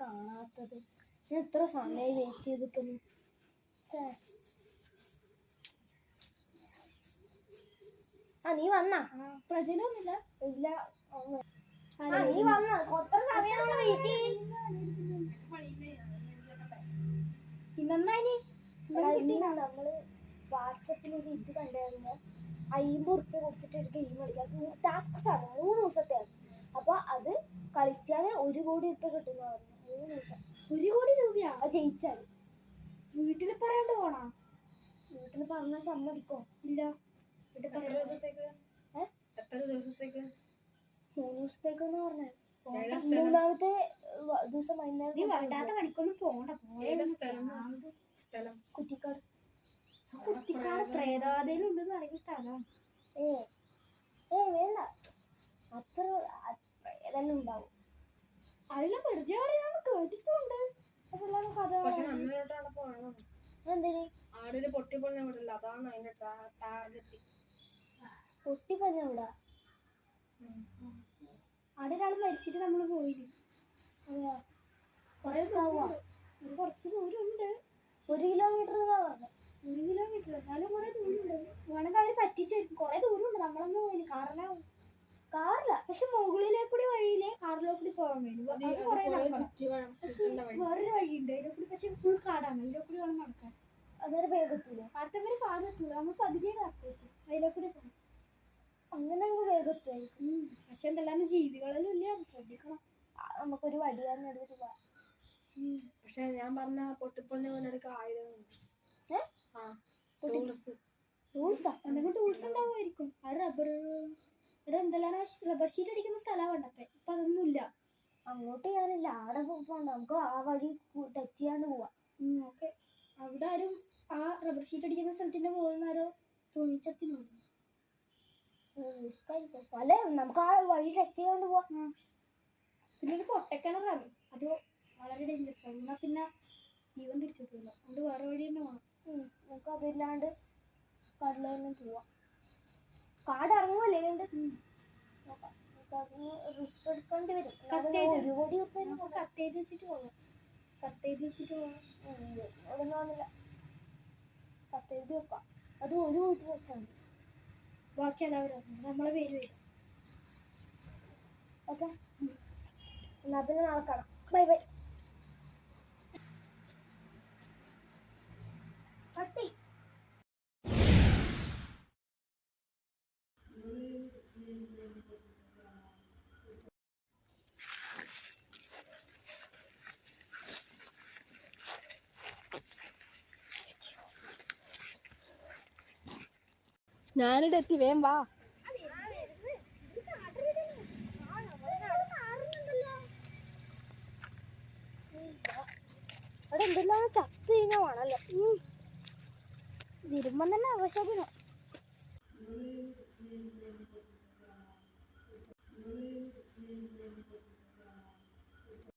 കാണാത്തത്? ഞാൻ ഇത്ര സമയം വെയിറ്റ് ചെയ്തിട്ടൊന്നു. നീ വന്നാ? പ്രജനൊന്നുമില്ല. ഇല്ല. നീ വന്ന കൊത്ര സമയമാണ് വെയിറ്റ് നമ്മള് വാട്സപ്പിൽ ഒരു ഇത് കണ്ടായിരുന്നു. 50 ഉറുപ്പ്യ കൊടുത്തിട്ട് ഒരു ഗെയിം കളിക്കാം. ടാസ്ക് സാധനം 3 ദിവസത്തെയാണ്. അപ്പൊ അത് കളിച്ചാല് 1 കോടി ഉറുപ്പ്യ കിട്ടുന്ന പറഞ്ഞു. 3 ദിവസം 1 കോടി രൂപയാ ജയിച്ചാൽ. വീട്ടിൽ പറയാണ്ട് പോണോ? വീട്ടിൽ പറഞ്ഞാൽ സമ്മതിക്കോ? ഇല്ല. എത്ര ദിവസത്തേക്ക്? 3 ദിവസത്തേക്കെന്ന് പറഞ്ഞേ. 3ാമത്തെ ദിവസം വൈകുന്നേരം വേണ്ടാത്ത പണിക്കൊന്നും പോണ്ട. കുറ്റിക്കാട്. കുറ്റിക്കാട് പ്രേതാതയിലുണ്ടെന്ന് പറയുന്ന സ്ഥലം. വേണ്ട, അത്ര പ്രേതെല്ലാം ഉണ്ടാവും. അതിലെ വെറുതെ പറയാന്ന് കേട്ടിട്ടുണ്ട്. പൊട്ടിപ്പഞ്ഞ ഇവിടെ അവിടെ ഒരാൾ മരിച്ചിട്ട് നമ്മള് പോയില്ല. കുറച്ച് ദൂരമുണ്ട്. 1 കിലോമീറ്റർ 1 കിലോമീറ്റർ എന്നാലും കുറെ ദൂരമുണ്ട്. വേണമെങ്കിൽ അവര് പറ്റിച്ചായിരിക്കും. കുറെ ദൂരമുണ്ട്. നമ്മളൊന്നും പോയില്ല. കാറില്ല. പക്ഷെ മുകളിലേക്കൂടി വഴിയില് കാറിലേക്കൂടി പോകാൻ വേണ്ടി വേറൊരു വഴിയുണ്ട്. അതിലേക്കൂടി പക്ഷെ ഫുൾ കാടാണ്. അതിലേക്കൂടി വേണം നടക്കാൻ. അന്നേരം വേഗത്തൂല. അടുത്തവര് കാടെത്തൂല. നമ്മൾ പതിയെ കാത്തെത്തും. അതിലേക്കൂടി പോകും. അങ്ങനെ വേഗത്തുമായിരിക്കും. പക്ഷെ എന്തെല്ലാം ജീവികളെല്ലാം ഇല്ല. ശ്രദ്ധിക്കണം. നമുക്കൊരു വടിയാന്ന് എടുത്തിട്ട് പോവാം. പക്ഷെ ഞാൻ പറഞ്ഞ പൊട്ടിപ്പൊളിഞ്ഞ പോലെടുക്ക ആയുധങ്ങളുണ്ട്. എന്തെങ്കിലും ടൂൾസ് ഉണ്ടാവുമായിരിക്കും. അത് ഇവിടെ എന്തെല്ലാം റബ്ബർ ഷീറ്റ് അടിക്കുന്ന സ്ഥലമാണ് കണ്ടപ്പോ. ഇപ്പൊ അതൊന്നും ഇല്ല. അങ്ങോട്ട് ഞാനില്ല. അവിടെ പോകണ്ട. നമുക്ക് ആ വഴി ടച്ച് ചെയ്യാണ്ട് പോവാം. ഓക്കെ. അവിടെ ആരും ആ റബ്ബർ ഷീറ്റ് അടിക്കുന്ന സ്ഥലത്തിന്റെ മുകളിൽ നിന്ന് ആരോ തോന്നിച്ചത്തിന് അല്ല, നമുക്ക് ആ വഴി ടച്ച് ചെയ്യാണ്ട് പോവാം. പിന്നെ ഒരു പൊട്ടക്കിണറാണ്. അത് വളരെ ഡേഞ്ചറസ് ആണ്. എന്നാൽ പിന്നെ ജീവൻ തിരിച്ചിട്ടില്ല. അതുകൊണ്ട് വേറെ വഴി തന്നെ വേണം. നമുക്ക് അതില്ലാണ്ട് കടലൊന്നും പോവാം. കാട് ഇറങ്ങുമല്ലേ? റിസ്ക് എടുക്കേണ്ടി വരും. കട്ട് ചെയ്ത് വെച്ചിട്ട് പോകാം. ഒന്നും വന്നില്ല. കട്ട് ചെയ്ത് വെക്കാം. അത് ഒരു വീട്ടിൽ വെച്ചാൽ മതി. ബാക്കി എല്ലാവരും നമ്മളെ പേര് വരും. ഓക്കെ. എന്നാ പിന്നെ നാളെ കാണാം. Bye bye. പട്ടി ഞാനിവിടെ എത്തി. വേം വാ. അവിടെ എന്തെല്ലാം ചത്ത് കഴിഞ്ഞാണല്ലോ. വരുമ്പം തന്നെ അവശകുനം.